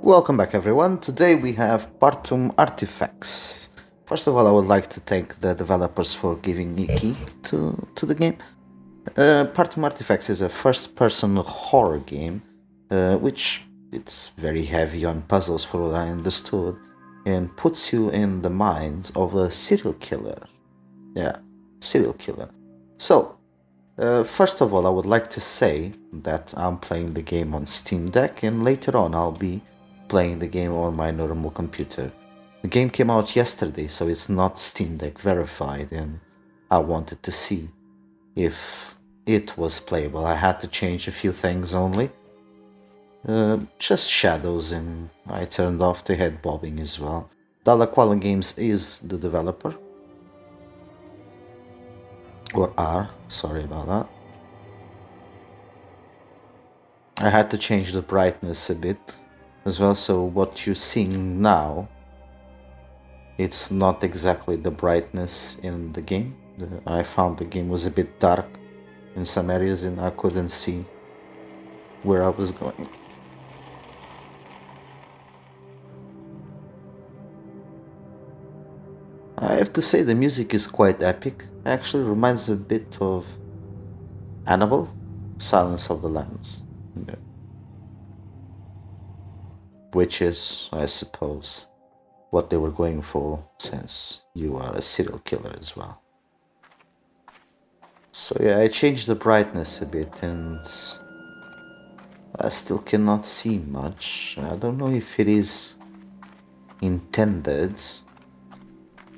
Welcome back, everyone. Today we have Partum Artifex. First of all, I would like to thank the developers for giving me key to the game. Partum Artifex is a first-person horror game, which it's very heavy on puzzles, for what I understood, and puts you in the minds of a serial killer. Yeah, serial killer. So, first of all, I would like to say that I'm playing the game on Steam Deck, and later on I'll be playing the game on my normal computer. The game came out yesterday, so it's not Steam Deck verified, and I wanted to see if it was playable. I had to change a few things only. Just shadows, and I turned off the head bobbing as well. DalaKoala Games is the developer. Or are, sorry about that. I had to change the brightness a bit as well, so what you're seeing now, it's not exactly the brightness in the game. I found the game was a bit dark in some areas and I couldn't see where I was going. I have to say the music is quite epic. Actually reminds a bit of Annabelle, Silence of the Lambs. Yeah. Which is, I suppose, what they were going for, since you are a serial killer as well. So yeah, I changed the brightness a bit and I still cannot see much. I don't know if it is intended,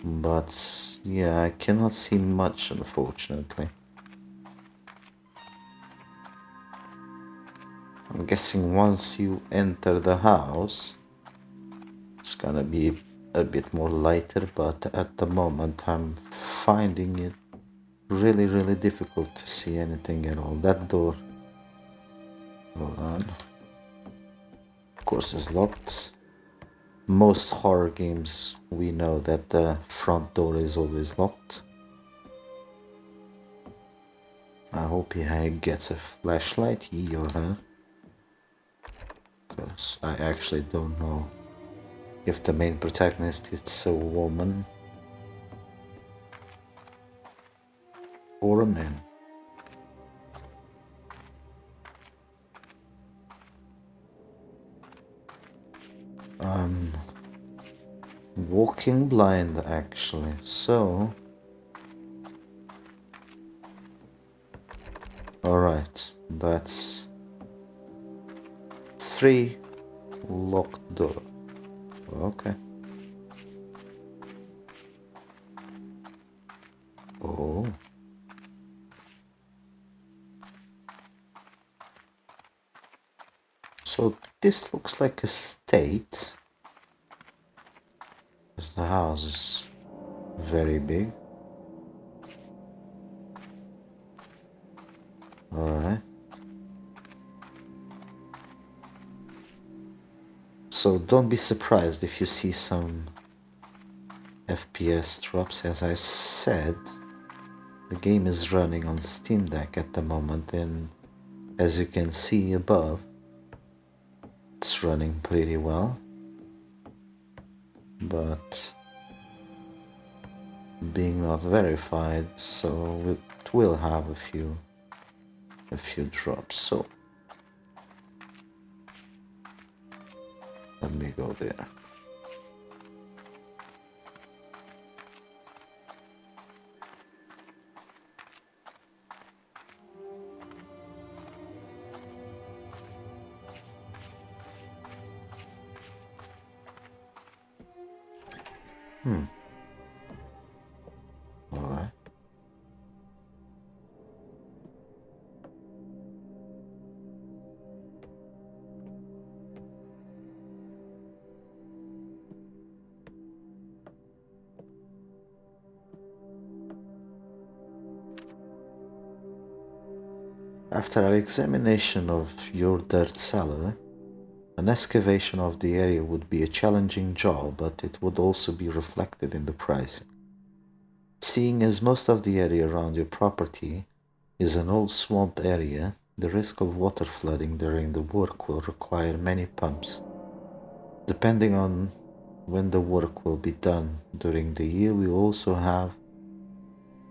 but yeah, I cannot see much, unfortunately. I'm guessing once you enter the house, it's gonna be a bit more lighter, but at the moment I'm finding it really difficult to see anything at all. That door, hold on, of course is locked. Most horror games we know that the front door is always locked. I hope he gets a flashlight, he or her, because I actually don't know if the main protagonist is a woman or a man. I'm walking blind actually, so alright, that's 3 locked doors. Okay. Oh. So this looks like a state, because the house is very big. Alright. So don't be surprised if you see some FPS drops. As I said, the game is running on Steam Deck at the moment, and as you can see above, it's running pretty well, but being not verified, so it will have a few drops. So let me go there. Alright. After an examination of your dirt cellar, an excavation of the area would be a challenging job, but it would also be reflected in the pricing. Seeing as most of the area around your property is an old swamp area, the risk of water flooding during the work will require many pumps. depending on when the work will be done during the year, we also have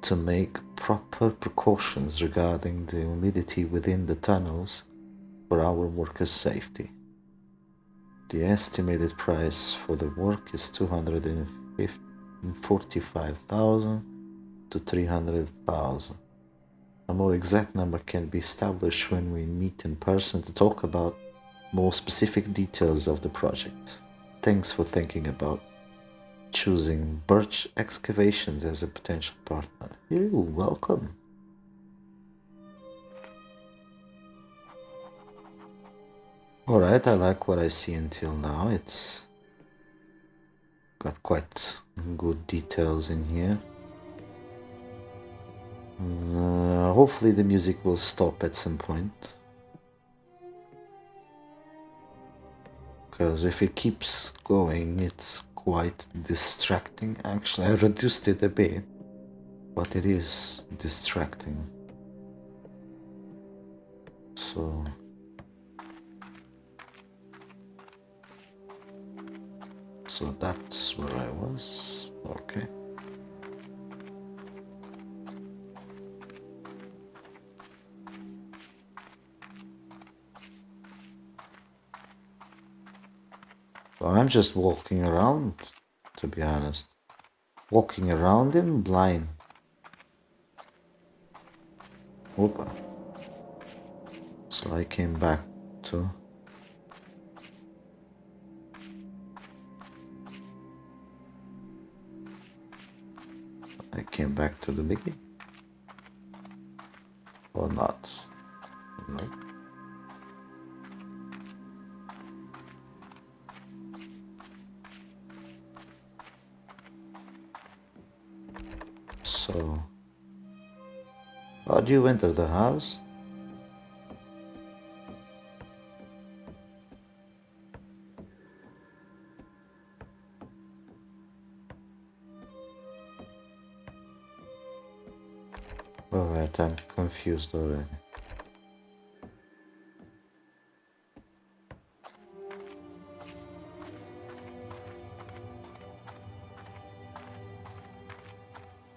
to make proper precautions regarding the humidity within the tunnels for our workers' safety. The estimated price for the work is 245,000 to 300,000. A more exact number can be established when we meet in person to talk about more specific details of the project. Thanks for thinking about choosing Birch Excavations as a potential partner. You're welcome. Alright, I like what I see until now. It's got quite good details in here. Hopefully the music will stop at some point. Because if it keeps going, it's quite distracting. Actually, I reduced it a bit, but it is distracting. So that's where I was. Okay. So I'm just walking around, to be honest. Walking around in blind. Opa. So I came back to... the beginning. Or not. No. So... how do you enter the house? Alright, I'm confused already.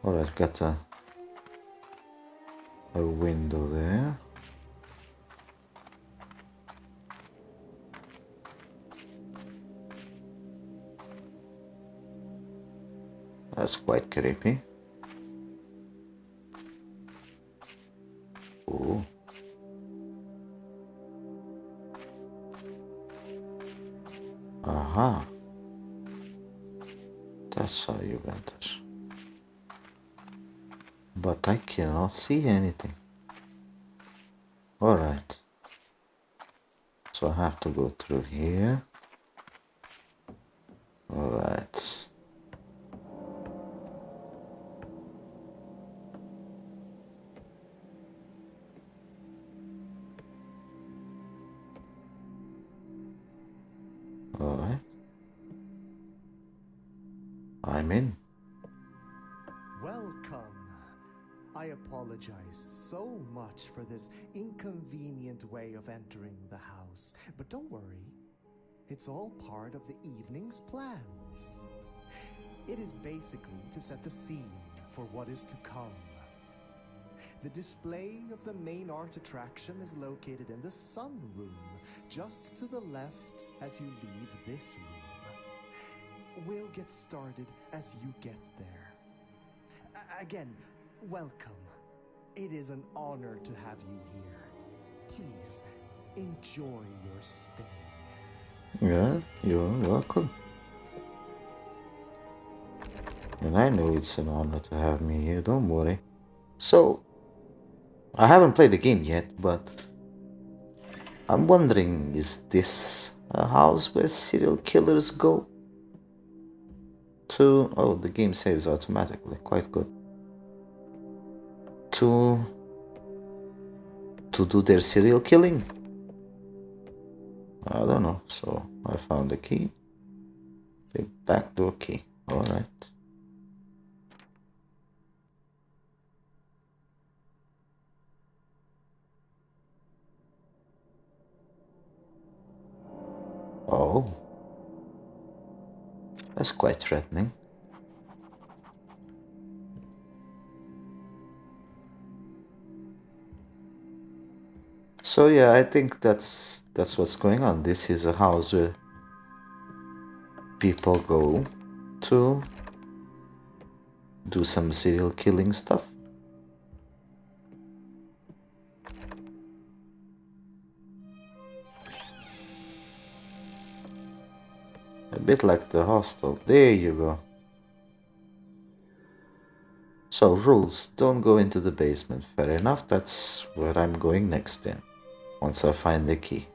Alright, got a window there. That's quite creepy. Ooh. Aha. That's how you enter. But I cannot see anything. Alright. So I have to go through here. Alright. Alright. I'm in. Welcome. I apologize so much for this inconvenient way of entering the house, but don't worry. It's all part of the evening's plans. It is basically to set the scene for what is to come. The display of the main art attraction is located in the sunroom, just to the left as you leave this room. We'll get started as you get there. Again, welcome. It is an honor to have you here. Please, enjoy your stay. Yeah, you're welcome. And I know it's an honor to have me here, don't worry. So, I haven't played the game yet, but I'm wondering, is this a house where serial killers go to... oh, the game saves automatically, quite good. To do their serial killing? I don't know, so I found the key. The backdoor key, alright. Oh. That's quite threatening. So yeah, I think that's what's going on. This is a house where people go to do some serial killing stuff. A bit like the hostel. There you go. So, rules. Don't go into the basement. Fair enough, that's where I'm going next then, once I find the key.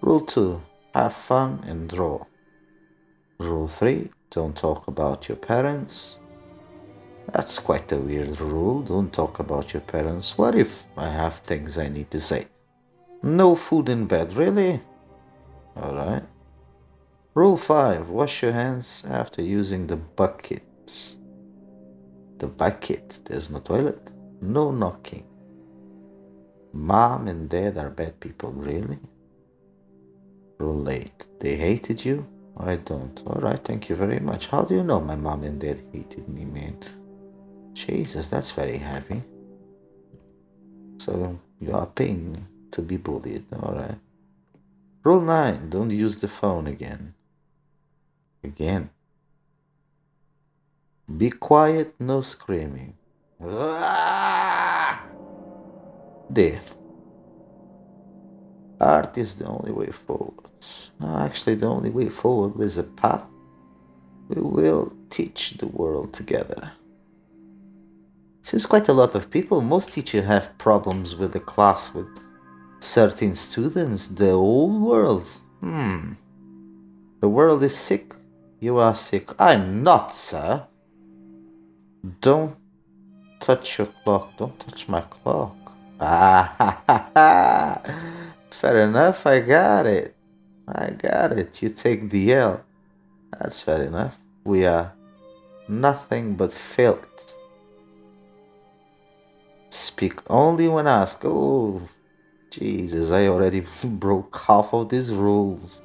Rule 2. Have fun and draw. Rule 3. Don't talk about your parents. That's quite a weird rule. Don't talk about your parents. What if I have things I need to say? No food in bed, really? Alright. Rule 5. Wash your hands after using the buckets. The bucket. There's no toilet. No knocking. Mom and dad are bad people, really? Rule 8. They hated you? I don't. Alright, thank you very much. How do you know my mom and dad hated me, man? Jesus, that's very heavy. So, you are paying to be bullied, alright. Rule 9. Don't use the phone again. Again. Be quiet, no screaming. Ah! There. Art is the only way forward. No, actually, the only way forward is a path we will teach the world together. Since quite a lot of people, most teachers have problems with the class with certain students. The whole world. The world is sick. You are sick. I'm not, sir. Don't touch your clock. Don't touch my clock. Ah, ha, ha, ha. Fair enough. I got it. You take the L. That's fair enough. We are nothing but filth. Speak only when asked. Oh, Jesus, I already broke half of these rules.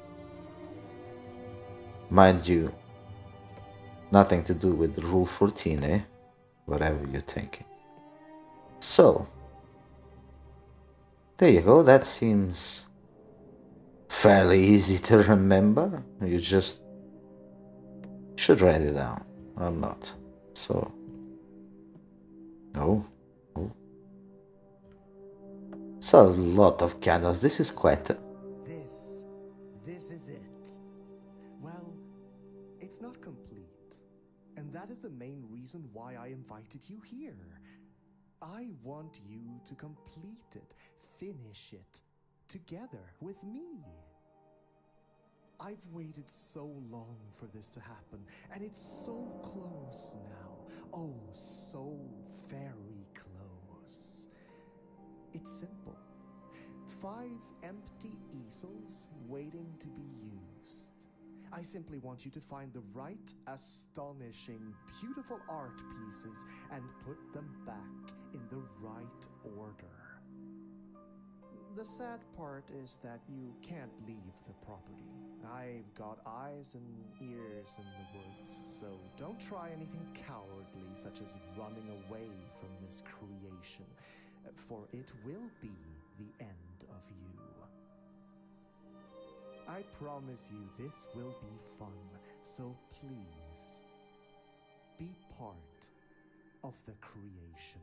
Mind you, nothing to do with rule 14, eh? Whatever you're thinking. So, there you go. That seems fairly easy to remember. You just should write it down. I'm not. So, no. It's a lot of candles. This is quite a... This is it. Well, it's not complete. And that is the main reason why I invited you here. I want you to complete it, finish it, together with me. I've waited so long for this to happen, and it's so close now. Oh, so very close. It's simple. 5 empty easels waiting to be used. I simply want you to find the right, astonishing, beautiful art pieces and put them back in the right order. The sad part is that you can't leave the property. I've got eyes and ears in the woods, so don't try anything cowardly such as running away from this creation, for it will be the end of you. I promise you this will be fun, so please, be part of the creation.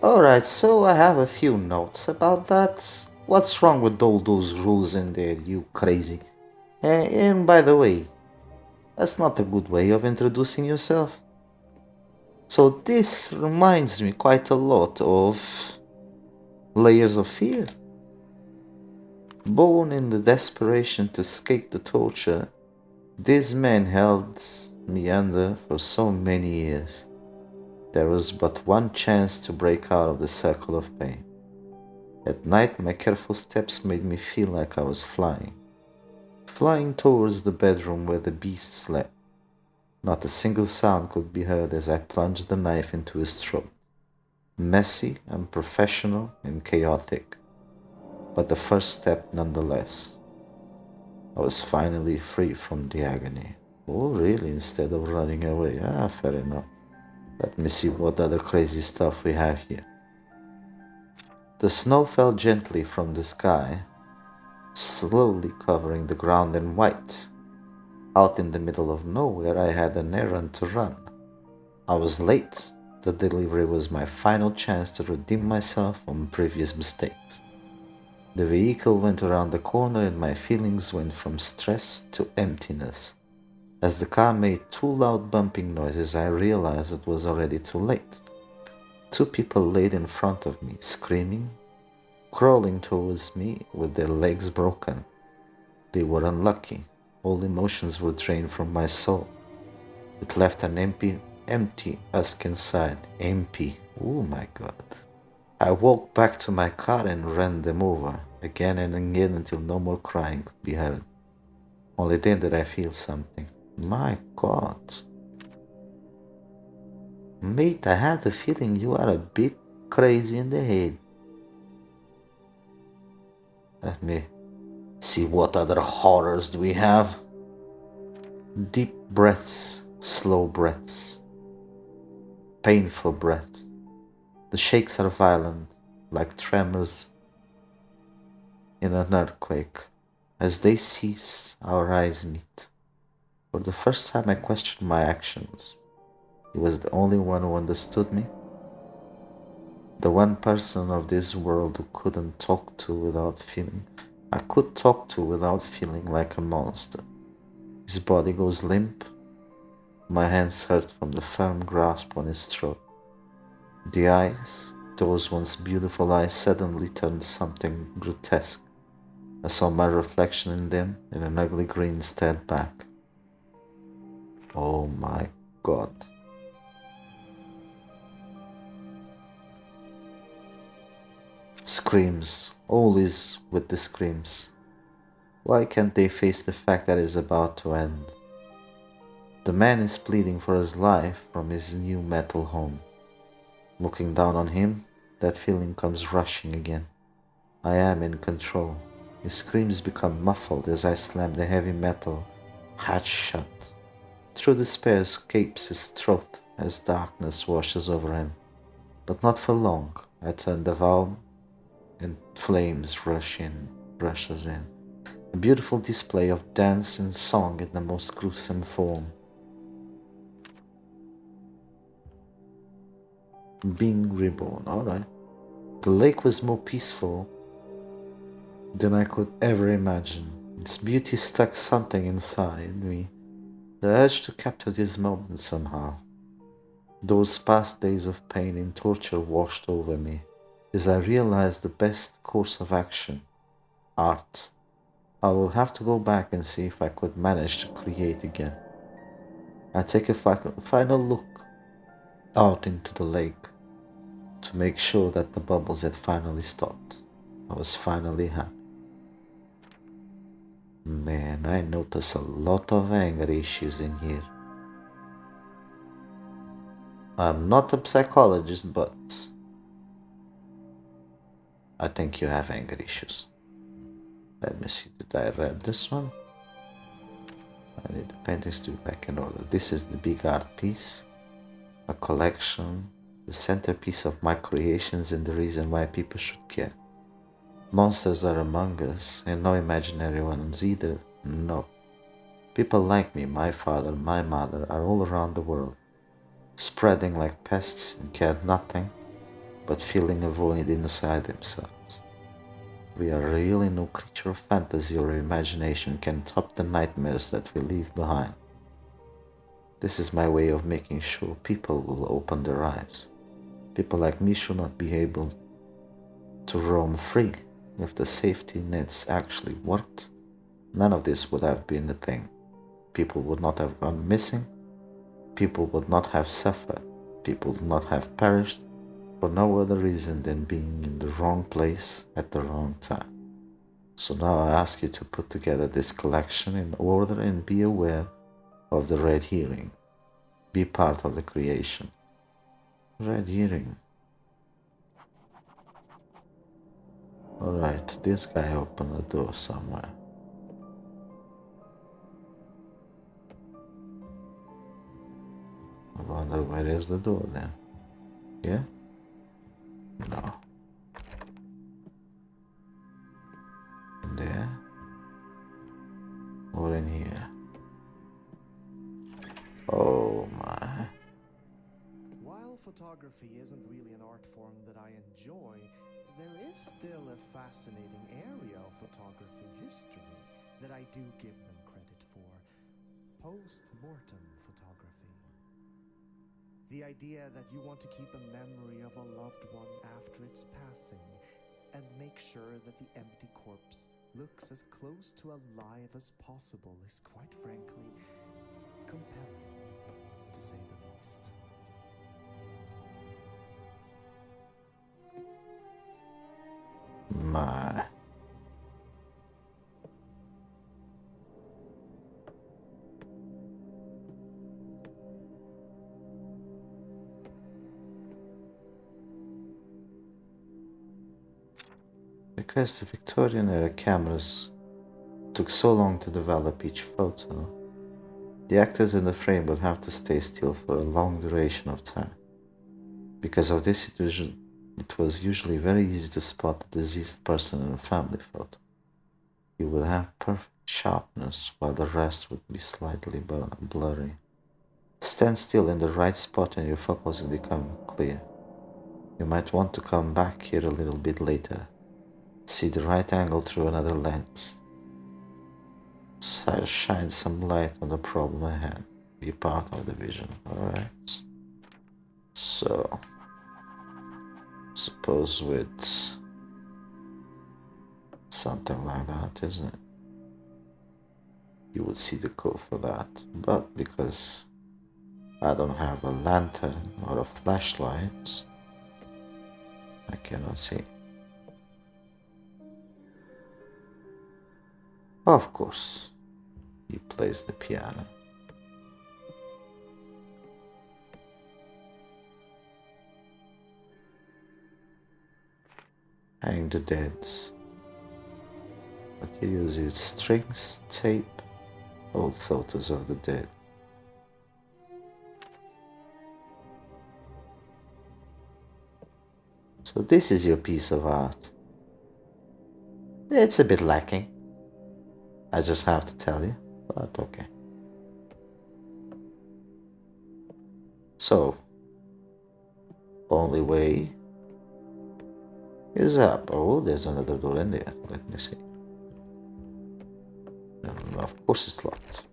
Alright, so I have a few notes about that. What's wrong with all those rules in there, you crazy? And by the way, that's not a good way of introducing yourself. So this reminds me quite a lot of Layers of Fear. Born in the desperation to escape the torture, this man held me under for so many years. There was but one chance to break out of the circle of pain. At night, my careful steps made me feel like I was flying towards the bedroom where the beast slept. Not a single sound could be heard as I plunged the knife into his throat. Messy, unprofessional, and chaotic, but the first step nonetheless. I was finally free from the agony. Oh, really? Instead of running away? Ah, fair enough. Let me see what other crazy stuff we have here. The snow fell gently from the sky, slowly covering the ground in white. Out in the middle of nowhere, I had an errand to run. I was late. The delivery was my final chance to redeem myself from previous mistakes. The vehicle went around the corner and my feelings went from stress to emptiness. As the car made two loud bumping noises, I realized it was already too late. Two people laid in front of me, screaming, crawling towards me with their legs broken. They were unlucky. All emotions were drained from my soul. It left an empty husk inside. Empty. Oh my god. I walked back to my car and ran them over, again and again until no more crying could be heard. Only then did I feel something. My god. Mate, I have the feeling you are a bit crazy in the head. Let me see what other horrors do we have. Deep breaths, slow breaths, painful breaths. The shakes are violent, like tremors in an earthquake. As they cease, our eyes meet. For the first time I questioned my actions. He was the only one who understood me. The one person of this world who couldn't talk to without feeling. I could talk to without feeling like a monster. His body goes limp. My hands hurt from the firm grasp on his throat. The eyes, those once beautiful eyes, suddenly turned something grotesque. I saw my reflection in them, and an ugly grin stared back. Oh my god. Screams, always with the screams. Why can't they face the fact that it's about to end? The man is pleading for his life from his new metal home. Looking down on him, that feeling comes rushing again. I am in control. His screams become muffled as I slam the heavy metal hatch shut. Through despair escapes his throat as darkness washes over him. But not for long. I turn the valve and flames rushes in. A beautiful display of dance and song in the most gruesome form. Being reborn, alright. The lake was more peaceful than I could ever imagine. Its beauty stuck something inside me. The urge to capture this moment somehow. Those past days of pain and torture washed over me as I realized the best course of action. Art. I will have to go back and see if I could manage to create again. I take a final look out into the lake to make sure that the bubbles had finally stopped. I was finally happy. Man, I notice a lot of anger issues in here. I'm not a psychologist, but I think you have anger issues. Let me see, did I read this one? I need the paintings to be back in order. This is the big art piece, a collection, the centerpiece of my creations and the reason why people should care. Monsters are among us, and no imaginary ones either. No. People like me, my father, my mother, are all around the world, spreading like pests and cared nothing but filling a void inside themselves. We are really no creature of fantasy or imagination can top the nightmares that we leave behind. This is my way of making sure people will open their eyes. People like me should not be able to roam free. If the safety nets actually worked, none of this would have been a thing. People would not have gone missing. People would not have suffered. People would not have perished for no other reason than being in the wrong place at the wrong time. So now I ask you to put together this collection in order and be aware of the red herring. Be part of the creation. Red herring. Alright, this guy opened a door somewhere. wonder where is the door then? Yeah? No. In there? Or in here? Oh my. While photography isn't really an art form that I enjoy, there is still a fascinating area of photography history that I do give them credit for. Post-mortem photography. The idea that you want to keep a memory of a loved one after its passing and make sure that the empty corpse looks as close to alive as possible is quite frankly compelling, to say the least. My. Because the Victorian era cameras took so long to develop each photo, the actors in the frame would have to stay still for a long duration of time. Because of this, it was usually very easy to spot the deceased person in a family photo. You would have perfect sharpness while the rest would be slightly blurry. Stand still in the right spot and your focus will become clear. You might want to come back here a little bit later. See the right angle through another lens. Shine some light on the problem ahead. Be part of the vision, alright? So, suppose with something like that, isn't it? You would see the code for that, but because I don't have a lantern or a flashlight, I cannot see. Of course, he plays the piano. Hang the deads. But he uses strings, tape, old photos of the dead. So this is your piece of art. It's a bit lacking, I just have to tell you, but okay. So, only way is up. Oh, there's another door in there. Let me see. No, of course it's locked.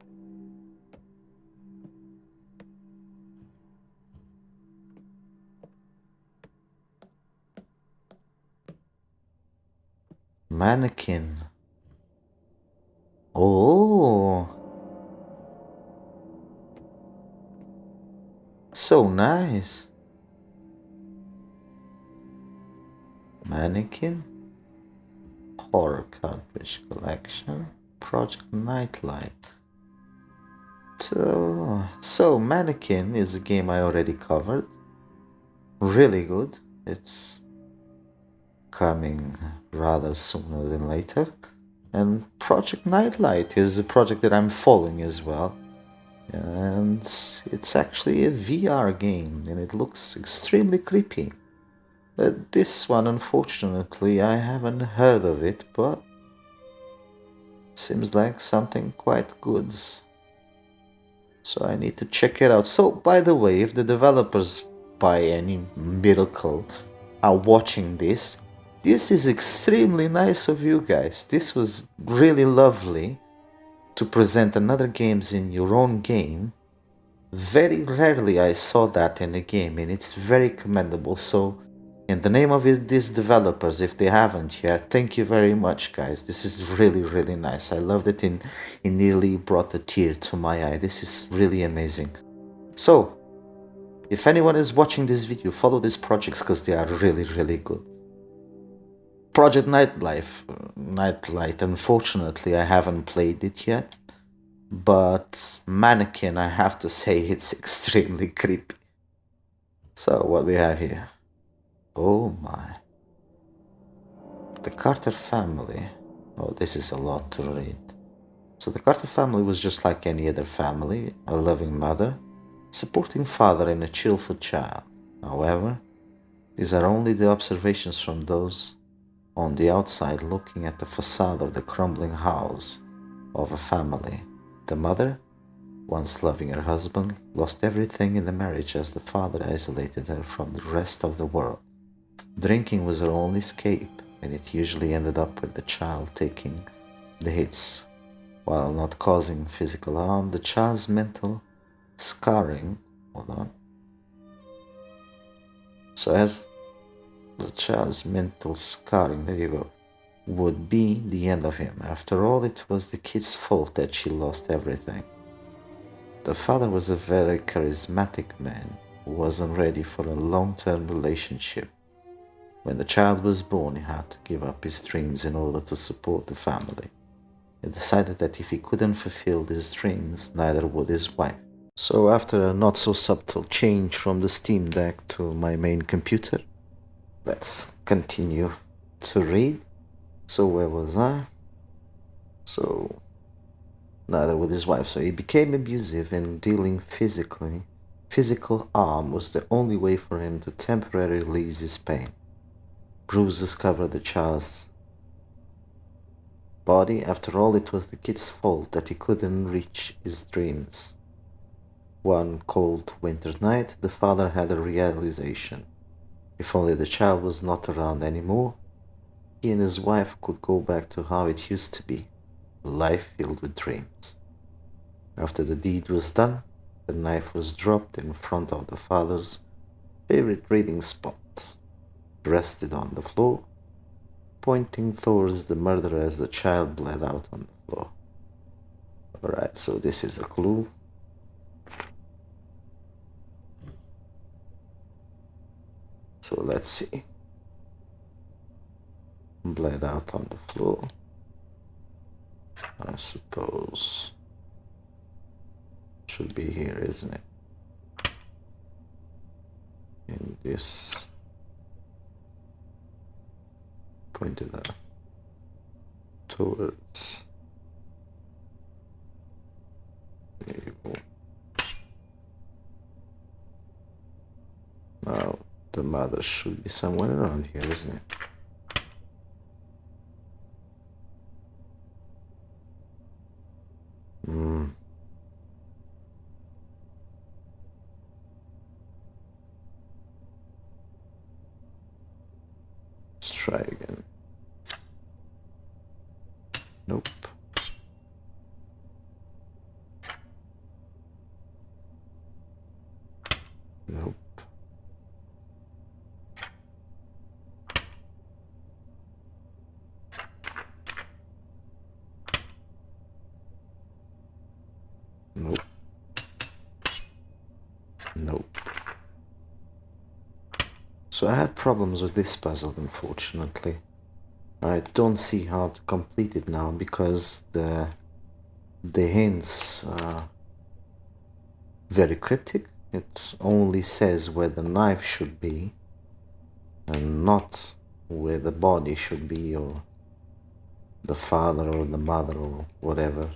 Mannequin. Oh, so nice. Mannequin. Horror cartridge collection. Project Nightlight. So Mannequin is a game I already covered. Really good. It's coming rather sooner than later. And Project Nightlight is a project that I'm following as well. And it's actually a VR game and it looks extremely creepy. This one, unfortunately, I haven't heard of it, but seems like something quite good. So I need to check it out. So, by the way, if the developers, by any miracle, are watching this, this is extremely nice of you guys. This was really lovely to present another games in your own game. Very rarely I saw that in a game and it's very commendable. So in the name of these developers, if they haven't yet, thank you very much guys. This is really nice. I loved it and it nearly brought a tear to my eye. This is really amazing. So if anyone is watching this video, follow these projects because they are really good. Project Nightlight, unfortunately I haven't played it yet, but Mannequin, I have to say it's extremely creepy. So what we have here? Oh my. The Carter family. Oh, this is a lot to read. So the Carter family was just like any other family, a loving mother, supporting father and a cheerful child. However, these are only the observations from those on the outside looking at the facade of the crumbling house of a family. The mother, once loving her husband, lost everything in the marriage as the father isolated her from the rest of the world. Drinking was her only escape, and it usually ended up with the child taking the hits. While not causing physical harm, the child's mental scarring, hold on. So as the child's mental scarring, there you go, would be the end of him. After all, it was the kid's fault that she lost everything. The father was a very charismatic man who wasn't ready for a long-term relationship. When the child was born, he had to give up his dreams in order to support the family. He decided that if he couldn't fulfill his dreams, neither would his wife. So after a not so subtle change from the Steam Deck to my main computer, let's continue to read. So where was I? So neither would his wife. So he became abusive and dealing physical harm was the only way for him to temporarily release his pain. Bruises covered the child's body. After all, it was the kid's fault that he couldn't reach his dreams. One cold winter night, the father had a realization. If only the child was not around anymore, he and his wife could go back to how it used to be, a life filled with dreams. After the deed was done, the knife was dropped in front of the father's favorite reading spot. It rested on the floor, pointing towards the murderer as the child bled out on the floor. Alright, so this is a clue. So let's see. Bled out on the floor. I suppose should be here, isn't it? In this pointed out towards. There you go. Now the mother should be somewhere around here, isn't it? Let's try again. Nope. Nope. Nope. Nope. So I had problems with this puzzle, unfortunately. I don't see how to complete it now because the hints are very cryptic. It only says where the knife should be and not where the body should be, or the father or the mother or whatever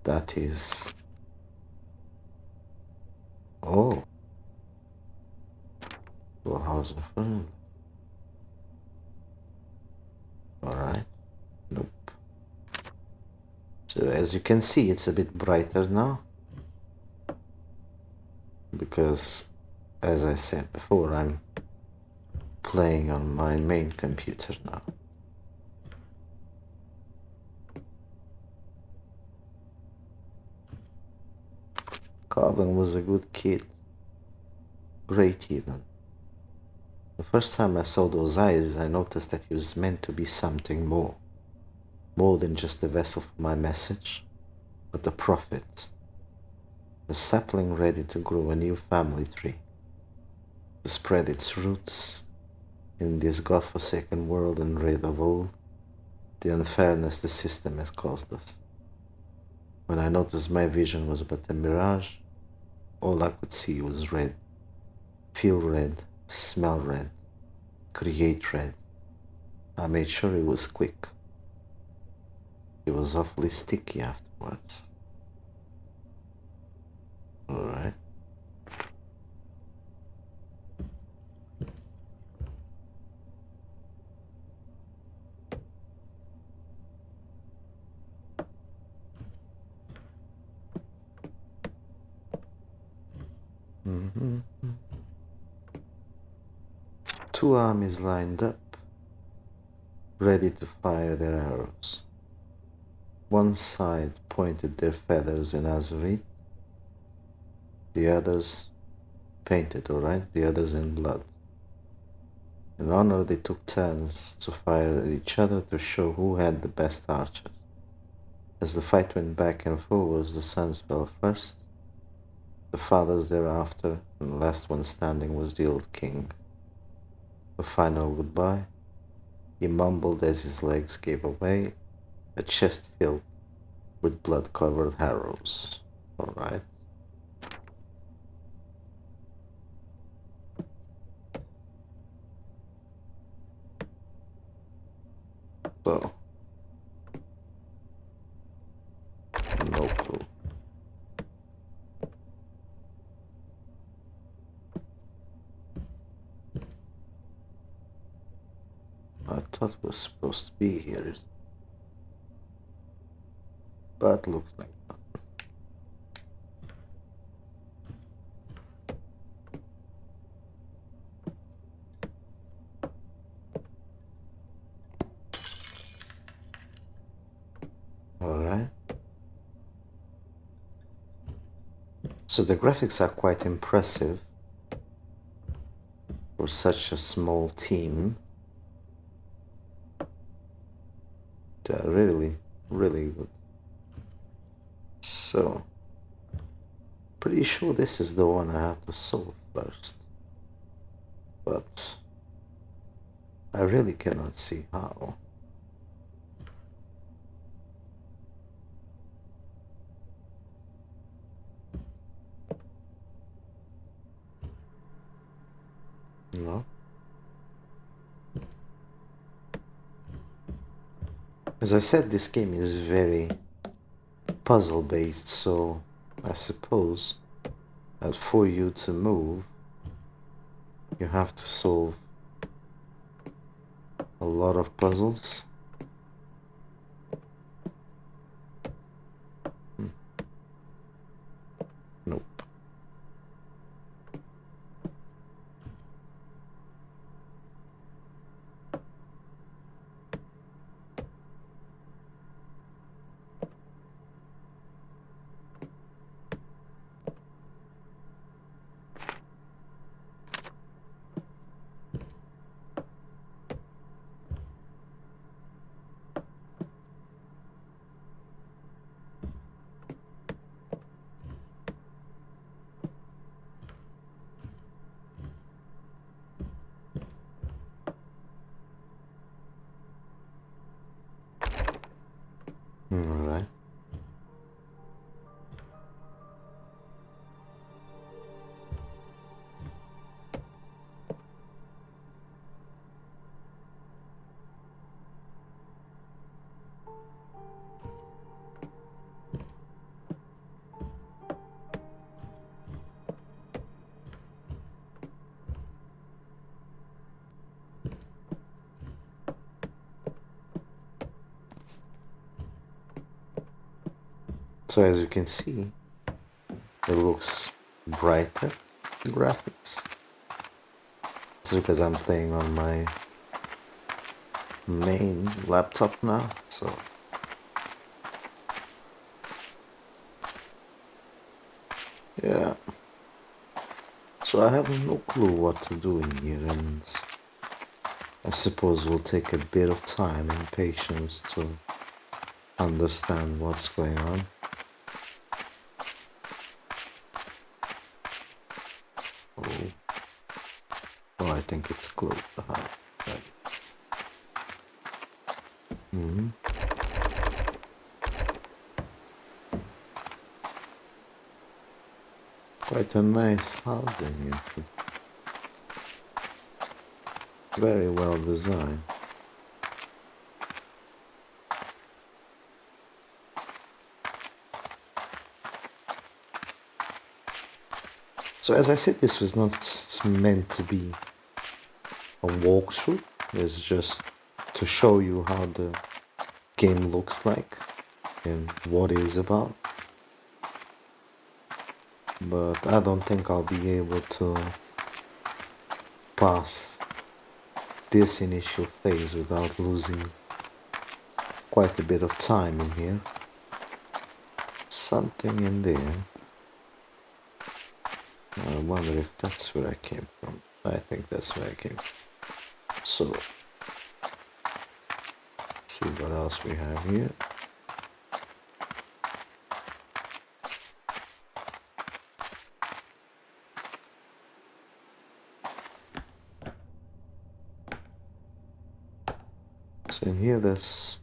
that is. Oh. Well, how's the friend? Alright. Nope. So as you can see, it's a bit brighter now. Because, as I said before, I'm playing on my main computer now. Calvin was a good kid. Great even. The first time I saw those eyes, I noticed that he was meant to be something more. More than just a vessel for my message, but a prophet. A sapling ready to grow a new family tree. To spread its roots in this godforsaken world and rid of all the unfairness the system has caused us. When I noticed my vision was but a mirage, all I could see was red. Feel red, smell red, create red. I made sure it was quick. It was awfully sticky afterwards. Alright. Two armies lined up, ready to fire their arrows. One side pointed their feathers in azurite, the others painted, alright, the others in blood. In honor, they took turns to fire at each other to show who had the best archers. As the fight went back and forwards, the sons fell first, the fathers thereafter, and the last one standing was the old king. A final goodbye, he mumbled as his legs gave away, a chest filled with blood-covered arrows. Alright. So, no clue. I thought it was supposed to be here, but looks like not. Alright. So the graphics are quite impressive for such a small team. They're really, really good. So, pretty sure this is the one I have to solve first. But I really cannot see how. No? As I said, this game is very puzzle based, so I suppose that for you to move, you have to solve a lot of puzzles. Nope. Alright. So as you can see, it looks brighter graphics. This is because I'm playing on my main laptop now, so yeah. So I have no clue what to do in here, and I suppose it will take a bit of time and patience to understand what's going on. Oh, I think it's closed. Right. Quite a nice house in here. Very well designed. So as I said, this was not meant to be a walkthrough. It's just to show you how the game looks like and what it is about. but I don't think I'll be able to pass this initial phase without losing quite a bit of time in here. Something in there. I wonder if that's where I came from. I think that's where I came from. So, see what else we have here. So in here there's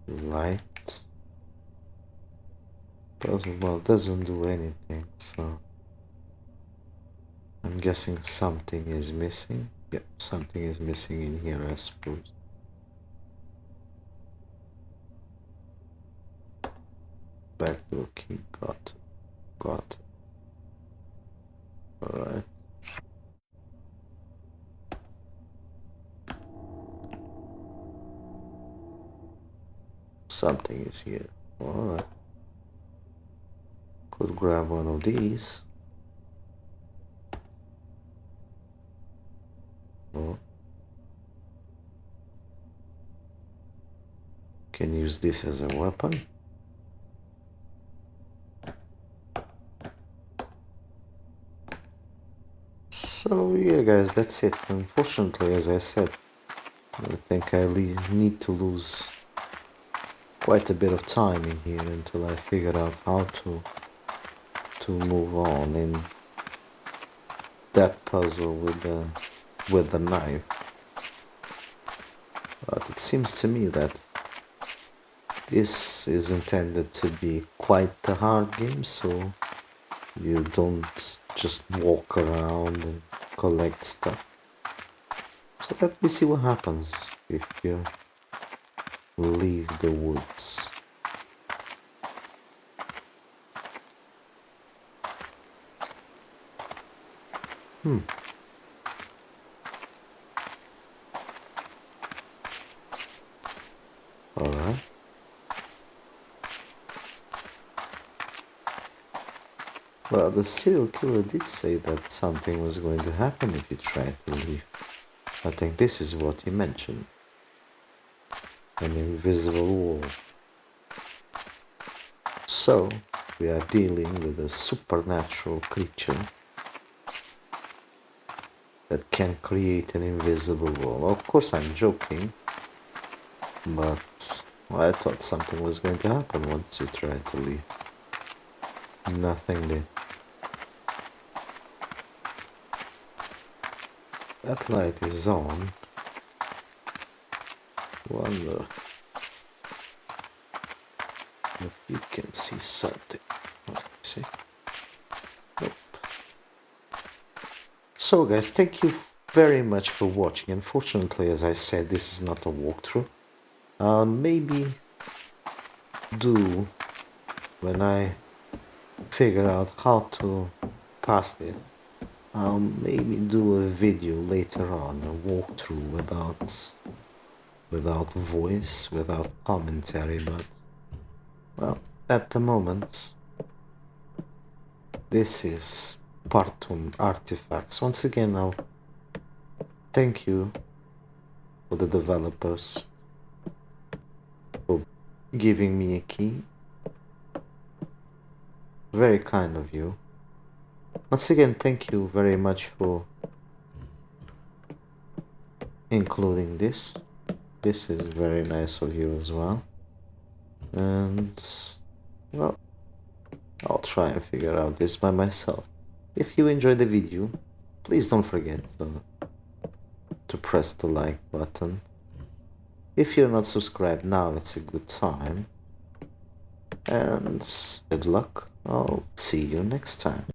light. Doesn't do anything, so I'm guessing something is missing. Yep, something is missing in here, I suppose. Backdoor key, got it. Alright. Something is here. Alright. Could grab one of these. Oh. Can use this as a weapon. So yeah guys, that's it. Unfortunately, as I said, I think I need to lose quite a bit of time in here until I figure out how to move on in that puzzle with the knife. But it seems to me that this is intended to be quite a hard game, so you don't just walk around and collect stuff. So let me see what happens if you leave the woods. Alright. Well, the serial killer did say that something was going to happen if you tried to leave. I think this is what he mentioned. An invisible wall. So, we are dealing with a supernatural creature that can create an invisible wall. Of course, I'm joking, but well, I thought something was going to happen once you tried to leave. Nothing did. That light is on. Wonder if you can see something. Oh, see? Nope. So guys, thank you very much for watching. Unfortunately, as I said, this is not a walkthrough. Maybe do when I figure out how to pass this. I'll maybe do a video later on, a walkthrough without voice, without commentary, but well, at the moment this is Partum Artifex. Once again, I'll thank you for the developers for giving me a key. Very kind of you. Once again, thank you very much for including this. This is very nice of you as well. And well, I'll try and figure out this by myself. If you enjoyed the video, please don't forget to press the like button. If you're not subscribed now, it's a good time. And good luck. I'll see you next time.